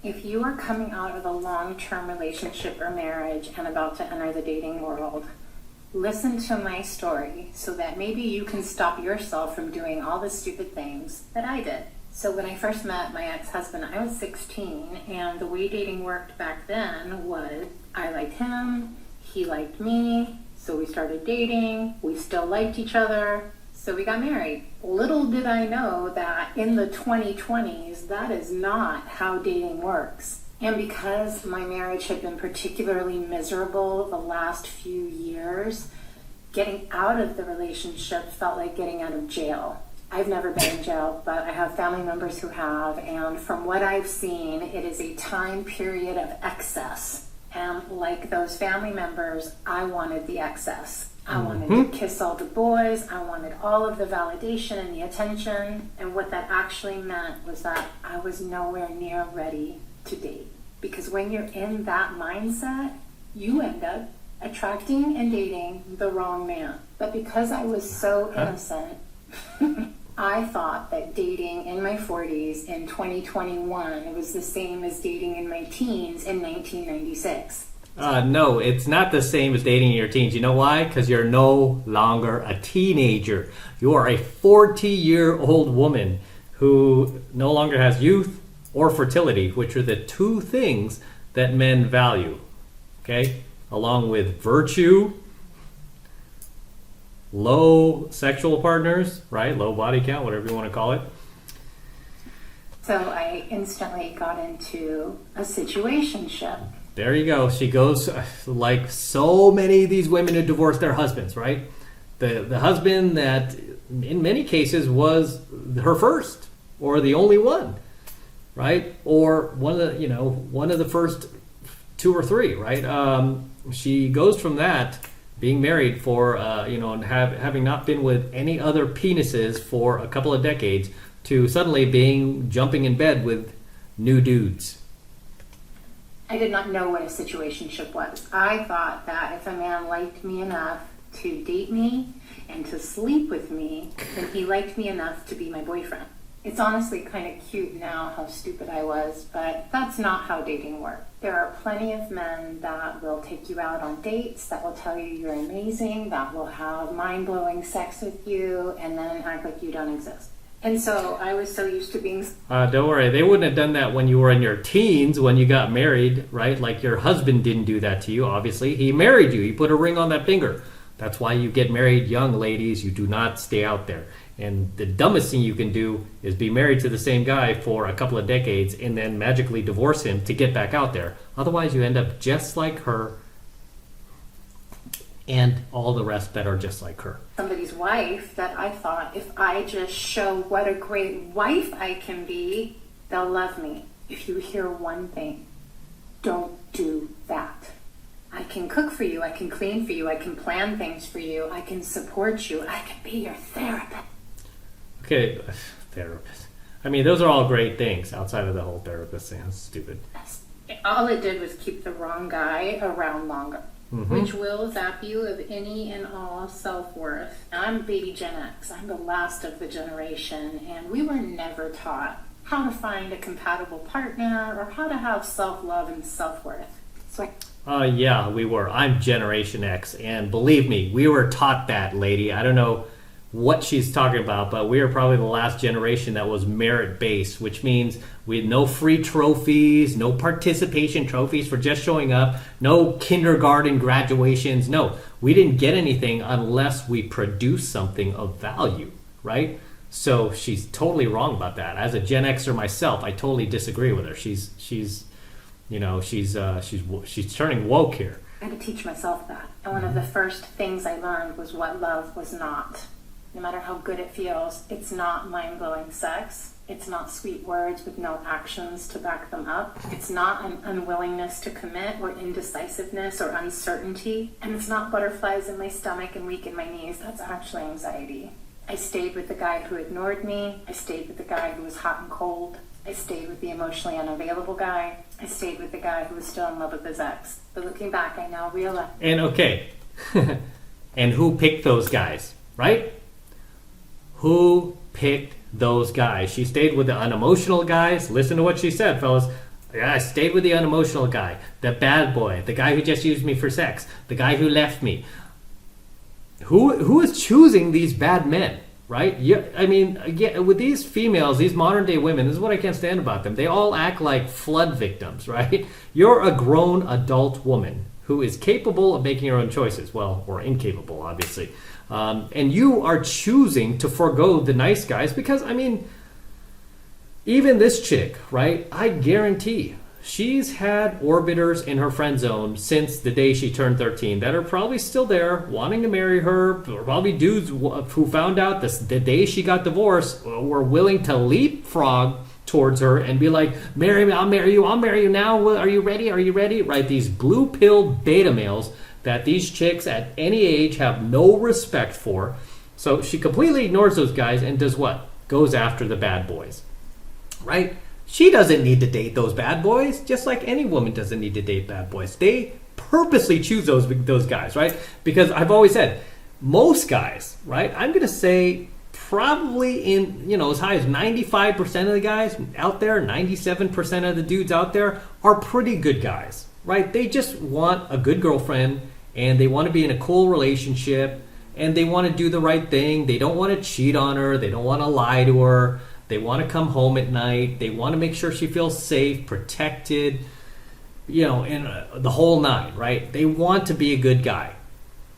If you are coming out of a long-term relationship or marriage and about to enter the dating world, listen to my story so that maybe you can stop yourself from doing all the stupid things that I did. So when I first met my ex-husband, I was 16, and the way dating worked back then was I liked him, he liked me, so we started dating, we still liked each other, so we got married. Little did I know that in the 2020s, that is not how dating works. And because my marriage had been particularly miserable the last few years, getting out of the relationship felt like getting out of jail. I've never been in jail, but I have family members who have, and from what I've seen, it is a time period of excess. And like those family members, I wanted the excess. I wanted to kiss all the boys, I wanted all of the validation and the attention, and what that actually meant was that I was nowhere near ready to date. Because when you're in that mindset, you end up attracting and dating the wrong man. But because I was so innocent, I thought that dating in my 40s in 2021 was the same as dating in my teens in 1996. No, it's not the same as dating in your teens. You know why? Because you're no longer a teenager. You are a 40-year-old woman who no longer has youth or fertility, which are the two things that men value. Okay? Along with virtue, low sexual partners, right? Low body count, whatever you want to call it. So I instantly got into a situationship. There you go. She goes like so many of these women who divorce their husbands, right? The husband that in many cases was her first or the only one, right? Or one of the first two or three, right? She goes from that being married for, and having not been with any other penises for a couple of decades, to suddenly jumping in bed with new dudes. I did not know what a situationship was. I thought that if a man liked me enough to date me and to sleep with me, then he liked me enough to be my boyfriend. It's honestly kind of cute now how stupid I was, but that's not how dating works. There are plenty of men that will take you out on dates, that will tell you you're amazing, that will have mind-blowing sex with you, and then act like you don't exist. And so I was so used to being... Don't worry, they wouldn't have done that when you were in your teens, when you got married, right? Like your husband didn't do that to you, obviously. He married you. He put a ring on that finger. That's why you get married young, ladies. You do not stay out there. And the dumbest thing you can do is be married to the same guy for a couple of decades and then magically divorce him to get back out there. Otherwise, you end up just like her and all the rest that are just like her. Somebody's wife that I thought if I just show what a great wife I can be, they'll love me. If you hear one thing, don't do that. I can cook for you, I can clean for you, I can plan things for you, I can support you, I can be your therapist. Okay, therapist. I mean, those are all great things outside of the whole therapist thing. That's stupid. All it did was keep the wrong guy around longer, which will zap you of any and all self-worth. I'm baby Gen X. I'm the last of the generation, and we were never taught how to find a compatible partner or how to have self-love and self-worth. So yeah, we were. I'm Generation X, and believe me, we were taught that, lady. I don't know what she's talking about, but we are probably the last generation that was merit-based, which means we had no free trophies, no participation trophies for just showing up, no kindergarten graduations. No, we didn't get anything unless we produced something of value, right? So she's totally wrong about that. As a Gen Xer myself, I totally disagree with her. She's turning woke here. I had to teach myself that. And one of the first things I learned was what love was not. No matter how good it feels, it's not mind-blowing sex. It's not sweet words with no actions to back them up. It's not an unwillingness to commit or indecisiveness or uncertainty. And it's not butterflies in my stomach and weak in my knees. That's actually anxiety. I stayed with the guy who ignored me. I stayed with the guy who was hot and cold. I stayed with the emotionally unavailable guy. I stayed with the guy who was still in love with his ex. But looking back, I now realize... And okay, and who picked those guys, right? Who picked those guys? She stayed with the unemotional guys. Listen to what she said, fellas. Yeah, I stayed with the unemotional guy, the bad boy, the guy who just used me for sex, the guy who left me. Who is choosing these bad men, right? Yeah, I mean, again, with these females, these modern day women, this is what I can't stand about them. They all act like flood victims, right? You're a grown adult woman who is capable of making her own choices. Well, or incapable, obviously. And you are choosing to forego the nice guys because, I mean, even this chick, right? I guarantee she's had orbiters in her friend zone since the day she turned 13 that are probably still there wanting to marry her. Or probably dudes who found out the day she got divorced were willing to leapfrog towards her and be like, marry me, I'll marry you now. Are you ready? Are you ready? Right? These blue pill beta males that these chicks at any age have no respect for. So she completely ignores those guys and does what? Goes after the bad boys. Right? She doesn't need to date those bad boys, just like any woman doesn't need to date bad boys. They purposely choose those guys, right? Because I've always said, most guys, right? I'm going to say probably in, as high as 95% of the guys out there, 97% of the dudes out there are pretty good guys, right? They just want a good girlfriend and they want to be in a cool relationship and they want to do the right thing. They don't want to cheat on her. They don't want to lie to her. They want to come home at night. They want to make sure she feels safe, protected, and the whole nine, right? They want to be a good guy.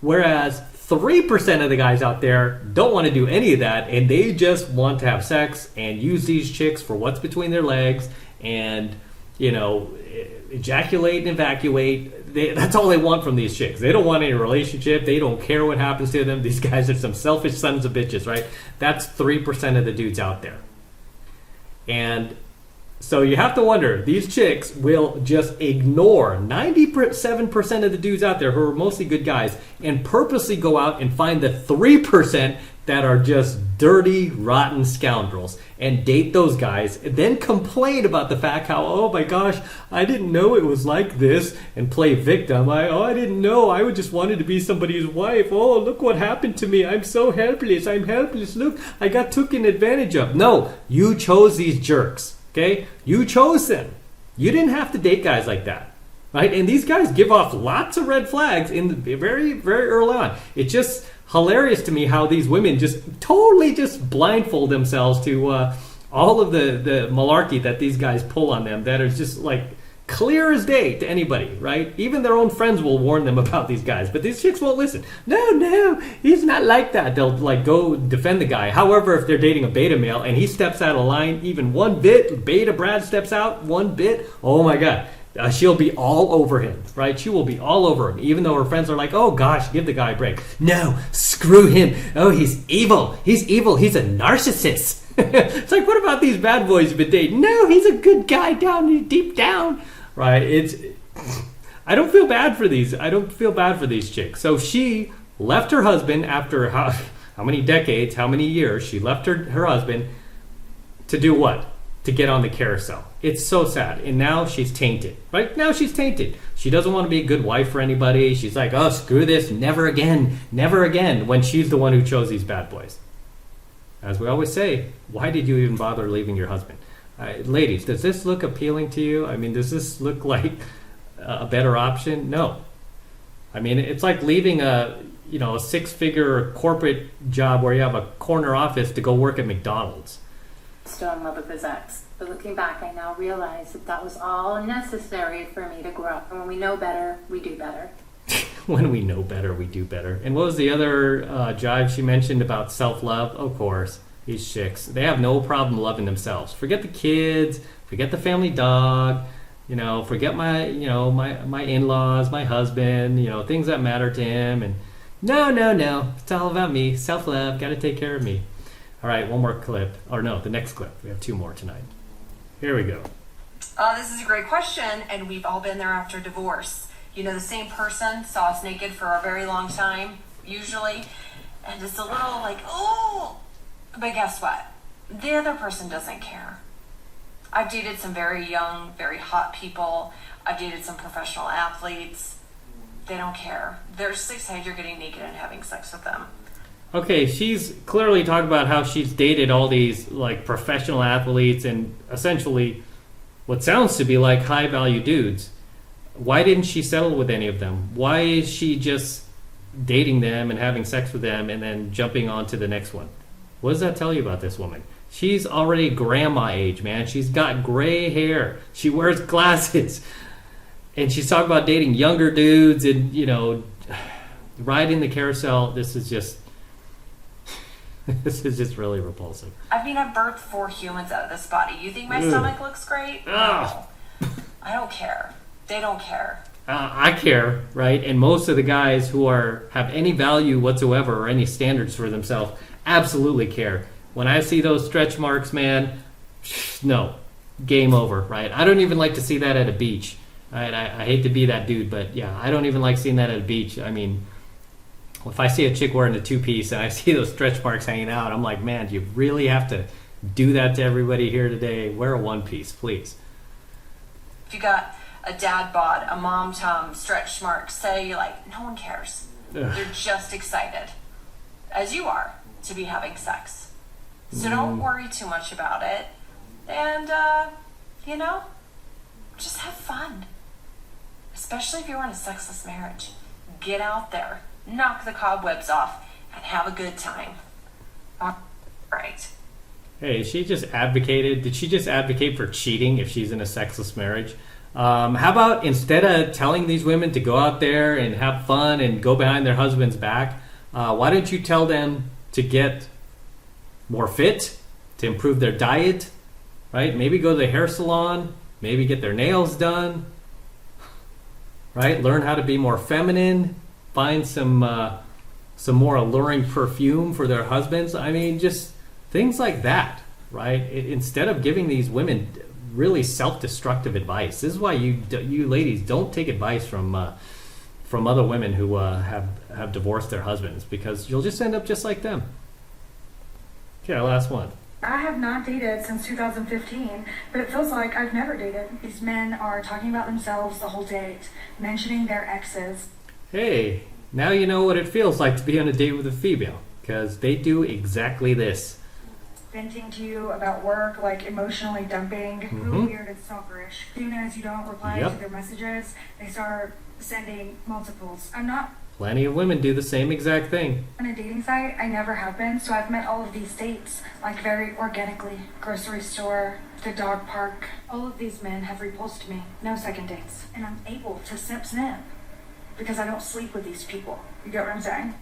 Whereas 3% of the guys out there don't want to do any of that, and they just want to have sex and use these chicks for what's between their legs and, ejaculate and evacuate. That's all they want from these chicks. They don't want any relationship. They don't care what happens to them. These guys are some selfish sons of bitches, right? That's 3% of the dudes out there. And so you have to wonder, these chicks will just ignore 97% of the dudes out there who are mostly good guys and purposely go out and find the 3% that are just dirty, rotten scoundrels and date those guys and then complain about the fact how, oh my gosh, I didn't know it was like this and play victim. I didn't know. I just wanted to be somebody's wife. Oh, look what happened to me. I'm so helpless. I'm helpless. Look, I got taken advantage of. No, you chose these jerks. Okay? You chose them. You didn't have to date guys like that. Right? And these guys give off lots of red flags in the very, very early on. It's just hilarious to me how these women just totally just blindfold themselves to all of the malarkey that these guys pull on them that are just like clear as day to anybody, right? Even their own friends will warn them about these guys, but these chicks won't listen. No, he's not like that. They'll like go defend the guy. However, if they're dating a beta male and he steps out of line even one bit, beta Brad steps out one bit, oh my God. She'll be all over him, right? She will be all over him, even though her friends are like, oh gosh, give the guy a break. No, screw him. Oh, he's evil. He's evil. He's a narcissist. It's like, what about these bad boys you've been dating? No, he's a good guy deep down. Right? I don't feel bad for these. I don't feel bad for these chicks. So she left her husband after how many decades, how many years? She left her husband to do what? To get on the carousel. It's so sad. And now she's tainted. Right? Now she's tainted. She doesn't want to be a good wife for anybody. She's like, oh, screw this. Never again. Never again. When she's the one who chose these bad boys. As we always say, why did you even bother leaving your husband? Ladies, does this look appealing to you? I mean, does this look like a better option? No. I mean, it's like leaving a six-figure corporate job where you have a corner office to go work at McDonald's. Still in love with his ex. But looking back, I now realize that was all necessary for me to grow up. And when we know better, we do better. When we know better, we do better. And what was the other jive she mentioned about self-love? Of course, these chicks. They have no problem loving themselves. Forget the kids. Forget the family dog. Forget my in-laws, my husband, things that matter to him. And no. It's all about me. Self-love. Got to take care of me. All right, one more clip. Or no, the next clip. We have two more tonight. Here we go. This is a great question, and we've all been there after divorce. The same person saw us naked for a very long time, usually, and it's a little like, oh, but guess what? The other person doesn't care. I've dated some very young, very hot people. I've dated some professional athletes. They don't care. They're just excited you're getting naked and having sex with them. Okay, she's clearly talking about how she's dated all these like professional athletes and essentially what sounds to be like high value dudes. Why didn't she settle with any of them? Why is she just dating them and having sex with them and then jumping on to the next one? What does that tell you about this woman? She's already grandma age, man. She's got gray hair. She wears glasses. And she's talking about dating younger dudes and, you know, riding the carousel. This is just this is just really repulsive. I mean, I've birthed 4 humans out of this body. You think my stomach looks great? Ugh. No. I don't care. They don't care. I care, right? And most of the guys who have any value whatsoever or any standards for themselves absolutely care. When I see those stretch marks, man, no, game over, right? I don't even like to see that at a beach. Right? I hate to be that dude, but yeah, I don't even like seeing that at a beach. I mean, if I see a chick wearing a 2-piece and I see those stretch marks hanging out, I'm like, man, do you really have to do that to everybody here today? Wear a 1-piece, please. If you got a dad bod, a mom tum, stretch mark, say, like, no one cares. Ugh. They're just excited, as you are, to be having sex. So don't worry too much about it. And, you know, just have fun. Especially if you're in a sexless marriage. Get out there, knock the cobwebs off, and have a good time. All right. Hey, did she just advocate for cheating if she's in a sexless marriage? How about instead of telling these women to go out there and have fun and go behind their husband's back, why don't you tell them to get more fit, to improve their diet, right? Maybe go to the hair salon, maybe get their nails done, right? Learn how to be more feminine, find some more alluring perfume for their husbands. I mean, just things like that, right? Instead of giving these women really self-destructive advice. This is why you ladies don't take advice from other women who have divorced their husbands, because you'll just end up just like them. Okay, last one. I have not dated since 2015, but it feels like I've never dated. These men are talking about themselves the whole date, mentioning their exes. Hey, now you know what it feels like to be on a date with a female, because they do exactly this. Venting to you about work, like emotionally dumping. Really weird and stalkerish. As soon as you don't reply to their messages, they start sending multiples. I'm not Plenty of women do the same exact thing. on a dating site. I never have been, so I've met all of these dates, like very organically. Grocery store, the dog park. All of these men have repulsed me. No second dates. And I'm able to simp because I don't sleep with these people. You get what I'm saying?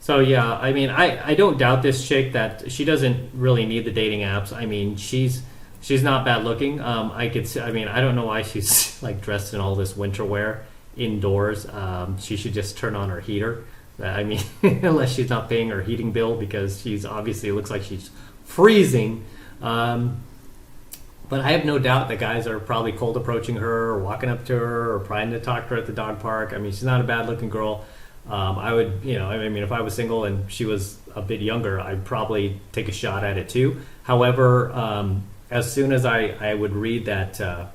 So yeah, I mean, I don't doubt this chick that she doesn't really need the dating apps. I mean, she's not bad looking. I don't know why she's like dressed in all this winter wear indoors. She should just turn on her heater. I mean, unless she's not paying her heating bill, because she's obviously looks like she's freezing. But I have no doubt that guys are probably cold approaching her or walking up to her or trying to talk to her at the dog park. I mean, she's not a bad looking girl. I would, if I was single and she was a bit younger, I'd probably take a shot at it too. However, as soon as I would read that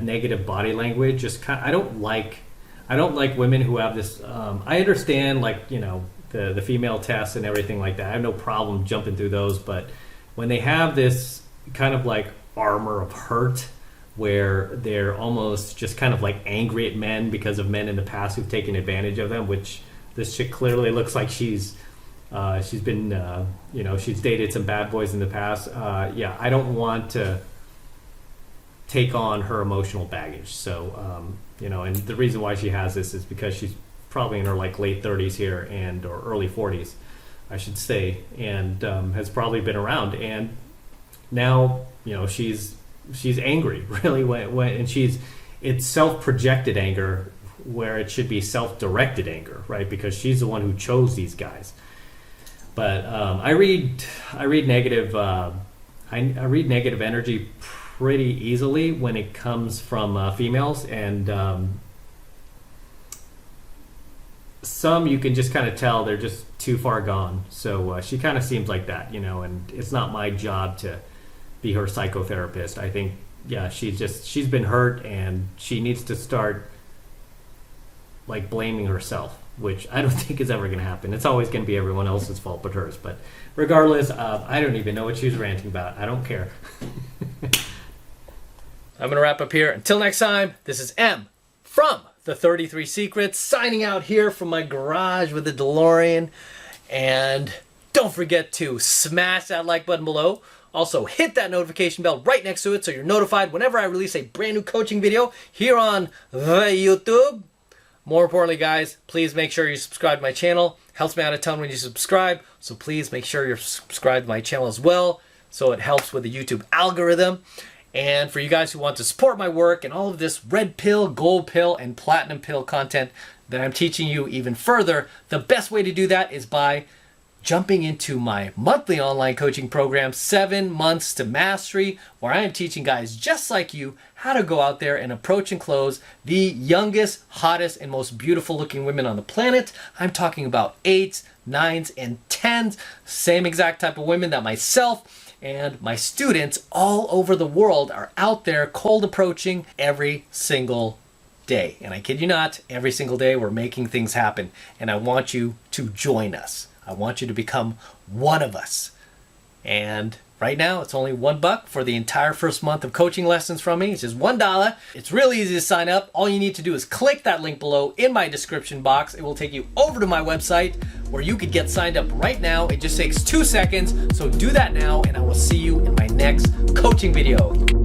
negative body language, I don't like women who have this. I understand, the female tests and everything like that. I have no problem jumping through those, but when they have this kind of like armor of hurt, where they're almost just kind of like angry at men because of men in the past who've taken advantage of them, which this chick clearly looks like she's been, she's dated some bad boys in the past. I don't want to take on her emotional baggage. So, and the reason why she has this is because she's probably in her like late 30s here or early 40s, I should say, and has probably been around. And now, she's angry really when it's self-projected anger where it should be self-directed anger, right? Because she's the one who chose these guys. But I read negative energy pretty easily when it comes from females, and some you can just kind of tell they're just too far gone. So she kind of seems like that, and it's not my job to be her psychotherapist. I think, she's been hurt and she needs to start like blaming herself, which I don't think is ever going to happen. It's always going to be everyone else's fault but hers. But regardless, I don't even know what she was ranting about. I don't care. I'm going to wrap up here. Until next time, this is M from the 33 Secrets, signing out here from my garage with the DeLorean. And don't forget to smash that like button below. Also, hit that notification bell right next to it so you're notified whenever I release a brand new coaching video here on the YouTube. More importantly, guys, please make sure you subscribe to my channel. Helps me out a ton when you subscribe. So please make sure you're subscribed to my channel as well, so it helps with the YouTube algorithm. And for you guys who want to support my work and all of this red pill, gold pill, and platinum pill content that I'm teaching you even further, the best way to do that is by jumping into my monthly online coaching program, 7 Months to Mastery, where I am teaching guys just like you how to go out there and approach and close the youngest, hottest, and most beautiful looking women on the planet. I'm talking about 8s, 9s, and 10s, same exact type of women that myself and my students all over the world are out there cold approaching every single day. And I kid you not, every single day we're making things happen. And I want you to join us. I want you to become one of us. And right now it's only $1 for the entire first month of coaching lessons from me. It's just $1. It's really easy to sign up. All you need to do is click that link below in my description box. It will take you over to my website where you could get signed up right now. It just takes 2 seconds. So do that now, and I will see you in my next coaching video.